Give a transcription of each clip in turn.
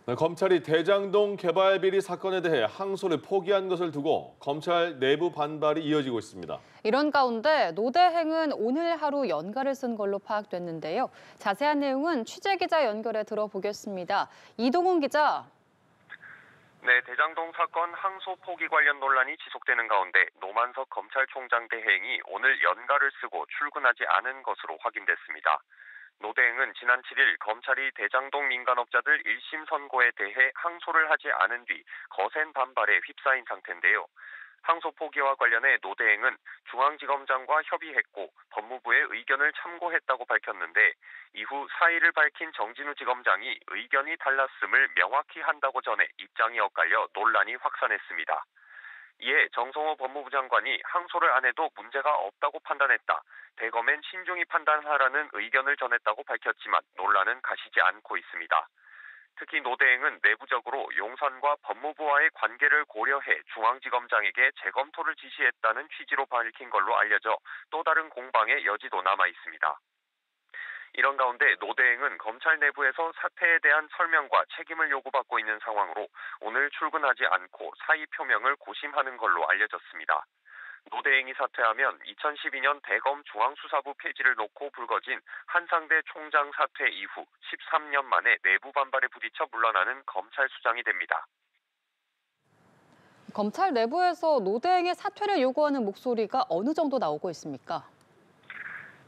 네, 검찰이 대장동 개발 비리 사건에 대해 항소를 포기한 것을 두고 검찰 내부 반발이 이어지고 있습니다. 이런 가운데 노대행은 오늘 하루 연가를 쓴 걸로 파악됐는데요. 자세한 내용은 취재기자 연결해 들어보겠습니다. 이동훈 기자. 네, 대장동 사건 항소 포기 관련 논란이 지속되는 가운데 노만석 검찰총장 대행이 오늘 연가를 쓰고 출근하지 않은 것으로 확인됐습니다. 노대행은 지난 7일 검찰이 대장동 민간업자들 1심 선고에 대해 항소를 하지 않은 뒤 거센 반발에 휩싸인 상태인데요. 항소 포기와 관련해 노대행은 중앙지검장과 협의했고 법무부의 의견을 참고했다고 밝혔는데 이후 사의를 밝힌 정진우 지검장이 의견이 달랐음을 명확히 한다고 전해 입장이 엇갈려 논란이 확산했습니다. 이에 정성호 법무부 장관이 항소를 안 해도 문제가 없다고 판단했다. 대검엔 신중히 판단하라는 의견을 전했다고 밝혔지만 논란은 가시지 않고 있습니다. 특히 노대행은 내부적으로 용산과 법무부와의 관계를 고려해 중앙지검장에게 재검토를 지시했다는 취지로 밝힌 걸로 알려져 또 다른 공방의 여지도 남아 있습니다. 이런 가운데 노대행은 검찰 내부에서 사태에 대한 설명과 책임을 요구받고 있는 상황으로 오늘 출근하지 않고 사의 표명을 고심하는 걸로 알려졌습니다. 노대행이 사퇴하면 2012년 대검 중앙수사부 폐지를 놓고 불거진 한상대 총장 사퇴 이후 13년 만에 내부 반발에 부딪혀 물러나는 검찰 수장이 됩니다. 검찰 내부에서 노대행의 사퇴를 요구하는 목소리가 어느 정도 나오고 있습니까?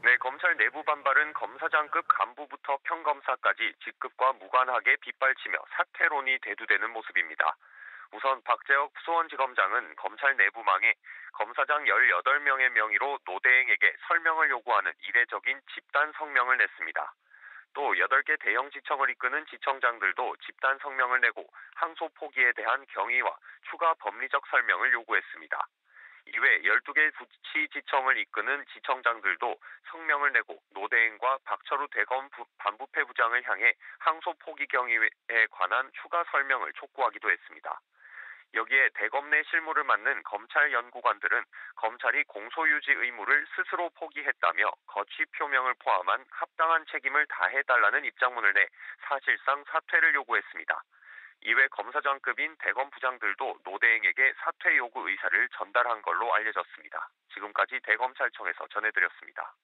네, 검찰 내부 반발은 검사장급 간부부터 평검사까지 직급과 무관하게 빗발치며 사퇴론이 대두되는 모습입니다. 우선 박재욱 수원지검장은 검찰 내부망에 검사장 18명의 명의로 노대행에게 설명을 요구하는 이례적인 집단 성명을 냈습니다. 또 8개 대형 지청을 이끄는 지청장들도 집단 성명을 내고 항소 포기에 대한 경위와 추가 법리적 설명을 요구했습니다. 이외 12개 부치지청을 이끄는 지청장들도 성명을 내고 노대행과 박철우 대검 반부패 부장을 향해 항소 포기 경위에 관한 추가 설명을 촉구하기도 했습니다. 여기에 대검 내 실무를 맡는 검찰 연구관들은 검찰이 공소유지 의무를 스스로 포기했다며 거취 표명을 포함한 합당한 책임을 다해달라는 입장문을 내 사실상 사퇴를 요구했습니다. 이외 검사장급인 대검 부장들도 노대행에게 사퇴 요구 의사를 전달한 걸로 알려졌습니다. 지금까지 대검찰청에서 전해드렸습니다.